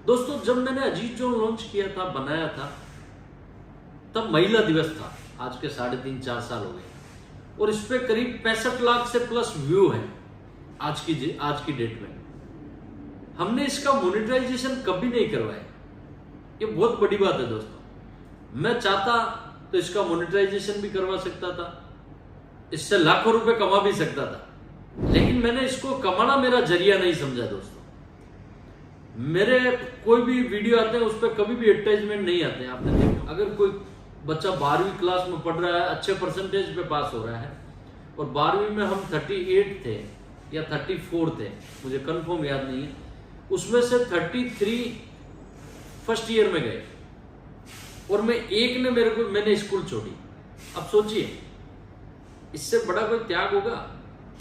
दोस्तों जब मैंने अजीत जोन लॉन्च किया था, बनाया था, तब महिला दिवस था। आज के 3.5-4 साल हो गए और इस पे करीब 65 लाख से प्लस व्यू है आज की डेट में। हमने इसका मोनेटाइजेशन कभी नहीं करवाया। ये बहुत बड़ी बात है दोस्तों। मैं चाहता तो इसका मोनेटाइजेशन भी करवा सकता था, इससे लाखों रुपए कमा भी सकता था, लेकिन मैंने इसको कमाना मेरा जरिया नहीं समझा दोस्तों। मेरे कोई भी वीडियो आते हैं उस पर कभी भी एडवर्टाइजमेंट नहीं आते हैं। आपने देखा, अगर कोई बच्चा 12वीं क्लास में पढ़ रहा है, अच्छे परसेंटेज पे पास हो रहा है, और 12वीं में हम 38 थे या 34 थे, मुझे कंफर्म याद नहीं है, उसमें से 33 फर्स्ट ईयर में गए और मैंने स्कूल छोड़ी। अब सोचिए, इससे बड़ा कोई त्याग होगा?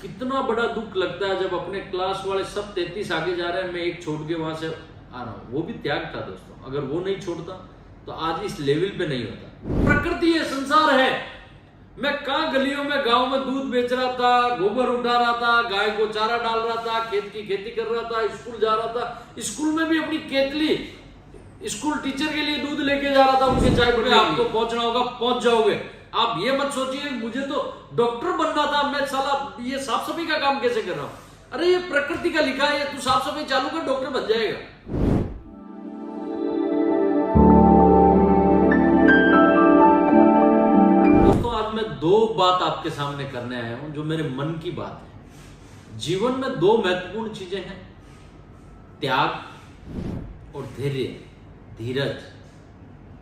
कितना बड़ा दुख लगता है जब अपने क्लास वाले सब 33 आगे जा रहे हैं, मैं एक छोड़ के वहां से आ रहा हूं। वो भी त्याग था दोस्तों। अगर वो नहीं छोड़ता तो आज इस लेवल पे नहीं होता। प्रकृति है, संसार है। मैं कहां गलियों में, गांव में दूध बेच रहा था, गोबर उठा रहा था, गाय को चारा डाल रहा था, खेत की खेती कर रहा था, स्कूल जा रहा था। स्कूल में भी अपनी केतली स्कूल टीचर के लिए दूध लेके जा रहा था। उनके चाय पे आपको पहुंचना होगा, पहुंच जाओगे। आप ये मत सोचिए मुझे तो डॉक्टर बनना था, मैं साला ये साफ सफाई का काम कैसे कर रहा हूं। अरे ये प्रकृति का लिखा है, तू साफ सफाई चालू कर, डॉक्टर बन जाएगा। दोस्तों आज मैं 2 बात आपके सामने करने आया हूं जो मेरे मन की बात है। जीवन में 2 महत्वपूर्ण चीजें हैं, त्याग और धैर्य, धीरज,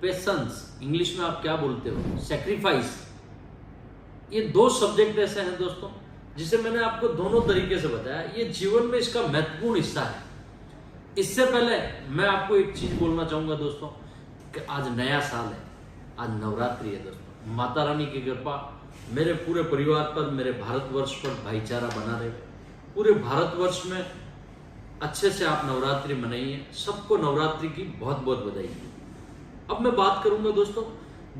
पेशेंस। इंग्लिश में आप क्या बोलते हो, सैक्रिफाइस। ये 2 सब्जेक्ट ऐसे हैं दोस्तों जिसे मैंने आपको दोनों तरीके से बताया। ये जीवन में इसका महत्वपूर्ण हिस्सा है। इससे पहले मैं आपको एक चीज बोलना चाहूंगा दोस्तों कि आज नया साल है, आज नवरात्रि है दोस्तों। माता रानी की कृपा मेरे पूरे परिवार पर, मेरे भारतवर्ष पर भाईचारा बना रहे। पूरे भारतवर्ष में अच्छे से आप नवरात्रि मनाइए। सबको नवरात्रि की बहुत बहुत बधाई। अब मैं बात करूंगा दोस्तों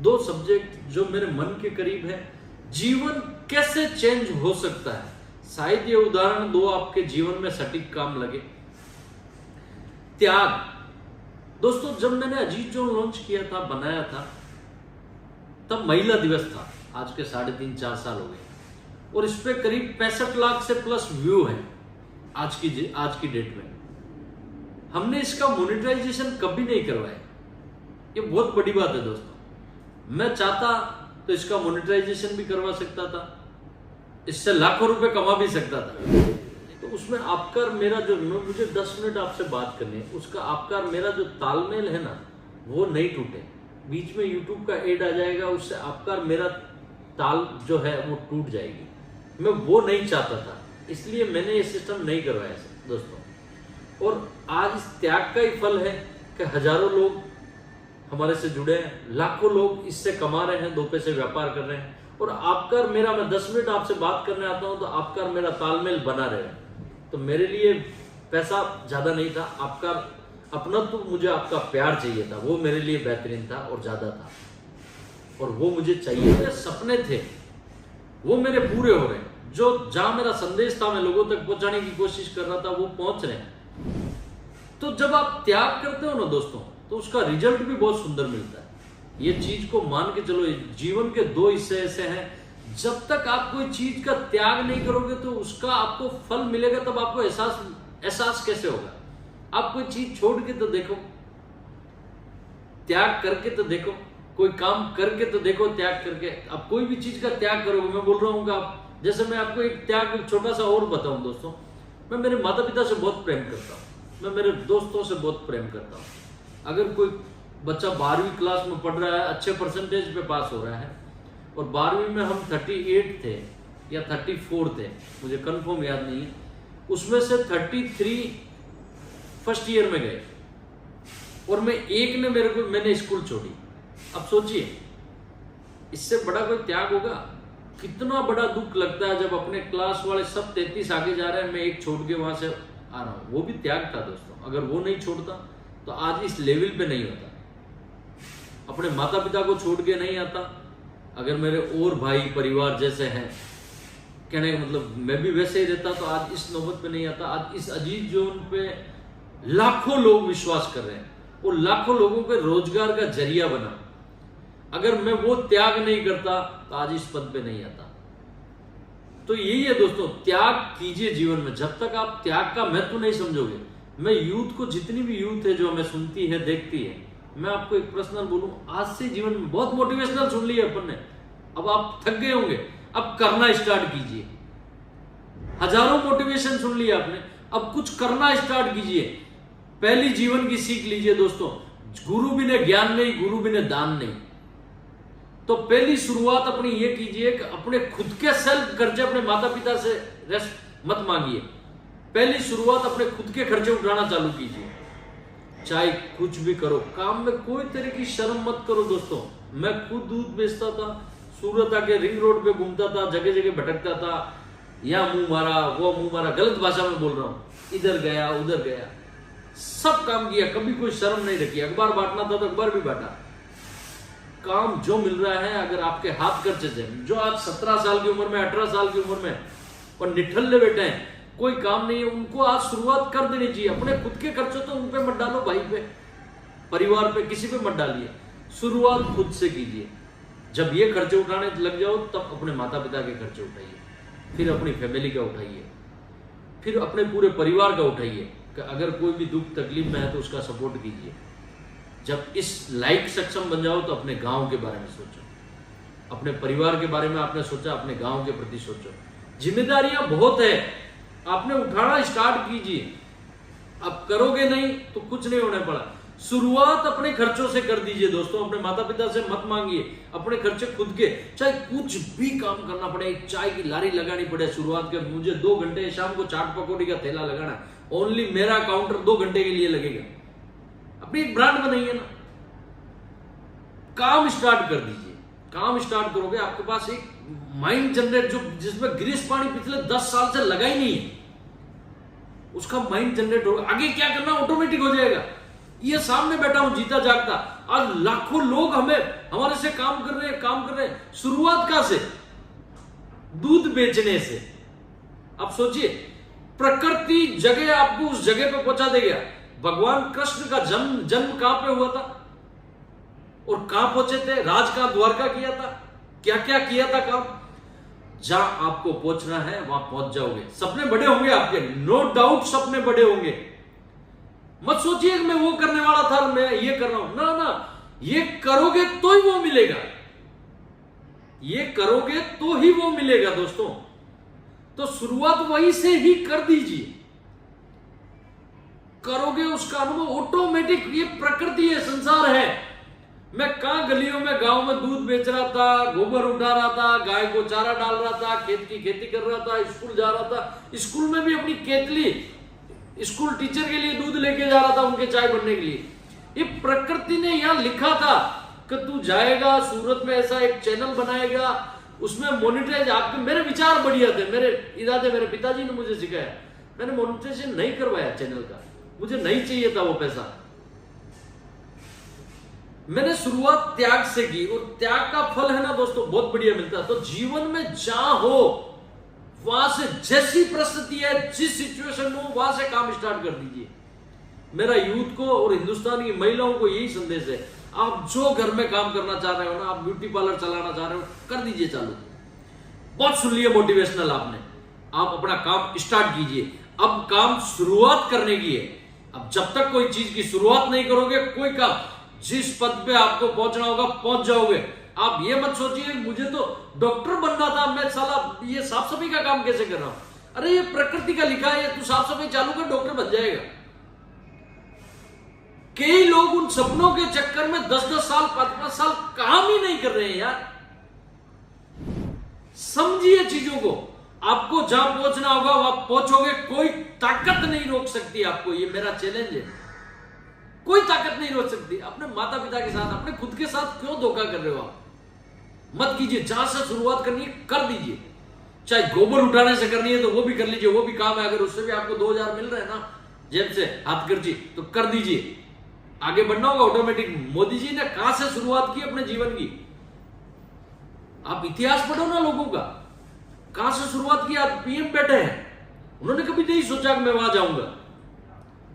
2 सब्जेक्ट जो मेरे मन के करीब है। जीवन कैसे चेंज हो सकता है, शायद ये उदाहरण 2 आपके जीवन में सटीक काम लगे। त्याग। दोस्तों जब मैंने अजीत जोन लॉन्च किया था, बनाया था, तब महिला दिवस था। आज के 3.5-4 साल हो गए और इस पे करीब 65 लाख से प्लस व्यू है आज की डेट में। हमने इसका मोनेटाइजेशन कभी नहीं करवाया। ये बहुत बड़ी बात है दोस्तों। मैं चाहता तो इसका मोनेटाइजेशन भी करवा सकता था, इससे लाखों रुपए कमा भी सकता था। तो उसमें आपका और मेरा जो, मुझे 10 मिनट आपसे बात करनी है, उसका आपका और मेरा जो तालमेल है ना, वो नहीं टूटे। बीच में यूट्यूब का एड आ जाएगा, उससे आपका और मेरा ताल जो है वो टूट जाएगी। मैं वो नहीं चाहता था, इसलिए मैंने ये सिस्टम नहीं करवाया दोस्तों। और आज इस त्याग का ही फल है कि हजारों लोग हमारे से जुड़े हैं, लाखों लोग इससे कमा रहे हैं, 2 पैसे व्यापार कर रहे हैं। और आपका और मेरा, मैं 10 मिनट आपसे बात करने आता हूं तो आपका और मेरा तालमेल बना रहे। तो मेरे लिए पैसा ज्यादा नहीं था, आपका अपना तो मुझे आपका प्यार चाहिए था, वो मेरे लिए बेहतरीन था और ज्यादा था, और वो मुझे चाहिए। मेरे सपने थे वो मेरे पूरे हो रहे हैं। जो जहां मेरा संदेश था मैं लोगों तक पहुंचाने की कोशिश कर रहा था, वो पहुंच रहे हैं। तो जब आप त्याग करते हो ना दोस्तों, तो उसका रिजल्ट भी बहुत सुंदर मिलता है। ये चीज को मान के चलो, जीवन के 2 हिस्से ऐसे हैं, जब तक आप कोई चीज का त्याग नहीं करोगे तो उसका आपको फल मिलेगा, तब आपको एहसास कैसे होगा। आप कोई चीज छोड़ के तो देखो, त्याग करके तो देखो, कोई काम करके तो देखो, त्याग करके। अब कोई भी चीज का त्याग करोगे, मैं बोल रहा हूँ कि आप, जैसे मैं आपको एक त्याग छोटा सा और बताऊं दोस्तों, मैं मेरे माता पिता से बहुत प्रेम करता हूँ, मैं मेरे दोस्तों से बहुत प्रेम करता हूँ। अगर कोई बच्चा 12वीं क्लास में पढ़ रहा है, अच्छे परसेंटेज पे पास हो रहा है, और 12वीं में हम 38 थे या 34 थे, मुझे कंफर्म याद नहीं है, उसमें से 33 फर्स्ट ईयर में गए और मैंने स्कूल छोड़ी। अब सोचिए, इससे बड़ा कोई त्याग होगा? कितना बड़ा दुख लगता है जब अपने क्लास वाले सब 33 आगे जा रहे हैं, मैं एक छोड़ के वहां से आ रहा हूं। वो भी त्याग था दोस्तों। अगर वो नहीं छोड़ता तो आज इस लेवल पे नहीं होता। अपने माता पिता को छोड़ के नहीं आता। अगर मेरे और भाई परिवार जैसे हैं, कहने का मतलब मैं भी वैसे ही रहता, तो आज इस नौबत पे नहीं आता। आज इस अजीत जोन पे लाखों लोग विश्वास कर रहे हैं और लाखों लोगों के रोजगार का जरिया बना। अगर मैं वो त्याग नहीं करता तो आज इस पद पे नहीं आता। तो यही है दोस्तों, त्याग कीजिए जीवन में। जब तक आप त्याग का महत्व नहीं समझोगे, मैं यूथ को, जितनी भी यूथ है जो हमें सुनती है देखती है, मैं आपको एक पर्सनल बोलूं, आज से जीवन में बहुत मोटिवेशनल सुन लिया अपन ने, अब आप थक गए होंगे, अब करना स्टार्ट कीजिए। हजारों मोटिवेशन सुन लिया आपने, अब कुछ करना स्टार्ट कीजिए। पहली जीवन की सीख लीजिए दोस्तों, गुरु बिना ज्ञान नहीं, गुरु बिना दान नहीं। तो पहली शुरुआत अपनी ये कीजिए कि अपने खुद के सेल्फ खर्चे, अपने माता पिता से रेस्ट मत मांगिए। पहली शुरुआत अपने खुद के खर्चे उठाना चालू कीजिए। चाहे कुछ भी करो, काम में कोई तरह की शर्म मत करो दोस्तों। मैं खुद दूध बेचता था, सूरत आके रिंग रोड पे घूमता था, जगह जगह भटकता था, या मुंह मारा, वो मुंह मारा, गलत भाषा में बोल रहा हूं, इधर गया उधर गया, सब काम किया, कभी कोई शर्म नहीं रखी। अखबार बांटना था तो अखबार भी बांटा। काम जो मिल रहा है, अगर आपके हाथ खर्चे से, जो आज 17 साल की उम्र में, 18 साल की उम्र में और निठल्ले बैठे हैं, कोई काम नहीं है, उनको आज शुरुआत कर देनी चाहिए। अपने खुद के खर्चे तो उन पे मत डालो, भाई पे, परिवार पे, किसी पे मत डालिए। शुरुआत खुद से कीजिए। जब ये खर्चे उठाने लग जाओ, तब अपने माता पिता के खर्चे उठाइए, फिर अपनी फैमिली का उठाइए, फिर अपने पूरे परिवार का उठाइए। अगर कोई भी दुख तकलीफ में है तो उसका सपोर्ट कीजिए। जब इस लायक सक्षम बन जाओ तो अपने गांव के बारे में सोचो, अपने परिवार के बारे में आपने सोचा, अपने गांव के प्रति सोचो। जिम्मेदारियां बहुत है, आपने उठाना स्टार्ट कीजिए। अब करोगे नहीं तो कुछ नहीं होने पड़ा। शुरुआत अपने खर्चों से कर दीजिए दोस्तों, अपने माता पिता से मत मांगिए, अपने खर्चे खुद के। चाहे कुछ भी काम करना पड़े, चाय की लारी लगानी पड़े, शुरुआत के मुझे 2 घंटे शाम को चाट पकौड़ी का थैला लगाना, ओनली मेरा काउंटर 2 घंटे के लिए लगेगा। अपनी एक ब्रांड बनाइए ना, काम स्टार्ट कर दीजिए। काम स्टार्ट करोगे, आपके पास एक माइंड जनरेट, जो जिसमें ग्रीस पानी पिछले 10 साल से लगा ही नहीं है, उसका माइंड जनरेट होगा। आगे क्या करना ऑटोमेटिक हो जाएगा। ये सामने बैठा हूं जीता जागता, आज लाखों लोग हमारे से काम कर रहे हैं। शुरुआत कहां से? दूध बेचने से। अब सोचिए, प्रकृति जगह आपको उस जगह पे पहुंचा देगा। भगवान कृष्ण का जन्म कहां पे हुआ था और कहां पहुंचे थे? राज का द्वारका किया था, क्या क्या किया था काम। जहां आपको पहुंचना है वहां पहुंच जाओगे। सपने बड़े होंगे आपके, नो डाउट सपने बड़े होंगे। मत सोचिए कि मैं वो करने वाला था, मैं ये कर रहा हूं। ना ना, ये करोगे तो ही वो मिलेगा, ये करोगे तो ही वो मिलेगा दोस्तों। तो शुरुआत वहीं से ही कर दीजिए। करोगे उसका अनुभव ऑटोमेटिक। ये प्रकृति है, संसार है। मैं कहां गलियों में, गांव में दूध बेच रहा था, गोबर उठा रहा था, गाय को चारा डाल रहा था, खेत की खेती कर रहा था, स्कूल जा रहा था, स्कूल में भी अपनी केतली स्कूल टीचर के लिए दूध लेके जा रहा था, उनके चाय बनने के लिए। ये प्रकृति ने यहां लिखा था कि तू जाएगा सूरत में, ऐसा एक चैनल बनाएगा, उसमें मोनिटाइज। आपके मेरे विचार बढ़िया थे, मेरे इरादे मेरे पिताजी ने मुझे सिखाया। मैंने मोनिटाइजेशन नहीं करवाया चैनल का, मुझे नहीं चाहिए था वो पैसा। मैंने शुरुआत त्याग से की, और त्याग का फल है ना दोस्तों, बहुत बढ़िया मिलता है। तो जीवन में जहां हो वहां से, जैसी परिस्थिति है, जिस सिचुएशन में हो, वहां से काम स्टार्ट कर दीजिए। मेरा यूथ को और हिंदुस्तान की महिलाओं को यही संदेश है। आप जो घर में काम करना चाह रहे हो ना, आप ब्यूटी पार्लर चलाना चाह रहे हो, कर दीजिए चालू। बहुत सुन लिया मोटिवेशनल आपने, आप अपना काम स्टार्ट कीजिए। अब काम शुरुआत करने की है। अब जब तक कोई चीज की शुरुआत नहीं करोगे, कोई काम, जिस पद पे आपको पहुंचना होगा पहुंच जाओगे। आप ये मत सोचिए मुझे तो डॉक्टर बनना था, मैं साला ये साफ सफाई का काम कैसे कर रहा हूं। अरे ये प्रकृति का लिखा है, तू साफ सफाई चालू कर, डॉक्टर बन जाएगा। कई लोग उन सपनों के चक्कर में 10-10 साल 5-5 साल काम ही नहीं कर रहे हैं यार। समझिए चीजों को। आपको जहां पहुंचना होगा वहां पहुंचोगे, कोई ताकत नहीं रोक सकती आपको। ये मेरा चैलेंज है, कोई ताकत नहीं रोक सकती। अपने माता पिता के साथ, अपने खुद के साथ क्यों धोखा कर रहे हो आप? मत कीजिए। जहां से शुरुआत करनी है कर दीजिए। चाहे गोबर उठाने से करनी है तो वो भी कर लीजिए, वो भी काम है। अगर उससे भी आपको 2000 मिल रहे हैं ना जेब से, हाथ खर्ची, तो कर दीजिए। आगे बढ़ना होगा ऑटोमेटिक। मोदी जी ने कहां से शुरुआत की अपने जीवन की? आप इतिहास पढ़ो ना लोगों का, कहां से शुरुआत की। आप पीएम बैठे हैं, उन्होंने कभी नहीं सोचा कि मैं वहां जाऊंगा।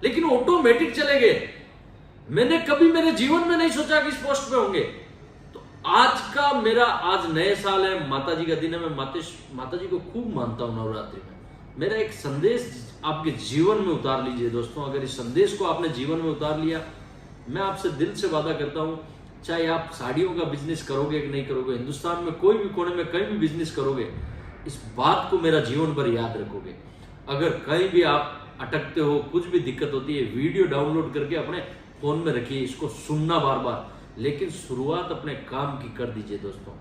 लेकिन ऑटोमेटिक चले गए। मैंने कभी मेरे जीवन में नहीं सोचा कि इस पोस्ट पे होंगे। तो आज का मेरा, आज नए साल है, माता जी का दिन है, मैं माता जी को खूब मानता हूं नवरात्रि में। मेरा एक संदेश आपके जीवन में उतार लीजिए दोस्तों। अगर इस संदेश को आपने जीवन में उतार लिया, मैं आपसे दिल से वादा करता हूं, चाहे आप साड़ियों का बिजनेस करोगे कि नहीं करोगे, हिंदुस्तान में कोई भी कोने में कहीं भी बिजनेस करोगे, इस बात को मेरा जीवन भर याद रखोगे। अगर कहीं भी आप अटकते हो, कुछ भी दिक्कत होती है, वीडियो डाउनलोड करके अपने फोन में रखिए, इसको सुनना बार बार, लेकिन शुरुआत अपने काम की कर दीजिए दोस्तों।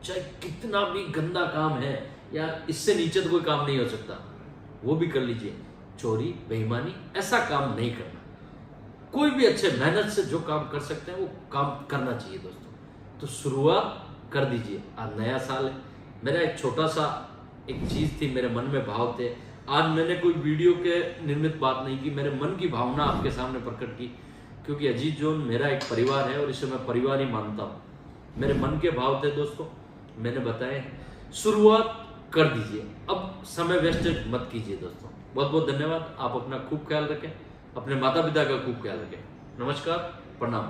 चाहे कितना भी गंदा काम है यार, इससे नीचे तो कोई काम नहीं हो सकता, वो भी कर लीजिए। चोरी, बेईमानी, ऐसा काम नहीं करना। कोई भी अच्छे मेहनत से जो काम कर सकते हैं वो काम करना चाहिए दोस्तों। तो शुरुआत कर दीजिए। आज नया साल है। मेरा एक छोटा सा एक चीज थी, मेरे मन में भाव थे। आज मैंने कोई वीडियो के निर्मित बात नहीं की, मेरे मन की भावना आपके सामने प्रकट की, क्योंकि अजीत जोन मेरा एक परिवार है और इसे मैं परिवार ही मानता हूं। मेरे मन के भाव थे दोस्तों, मैंने बताए। शुरुआत कर दीजिए, अब समय वेस्ट मत कीजिए दोस्तों। बहुत बहुत धन्यवाद। आप अपना खूब ख्याल रखें, अपने माता पिता का खूब ख्याल रखें। नमस्कार, प्रणाम।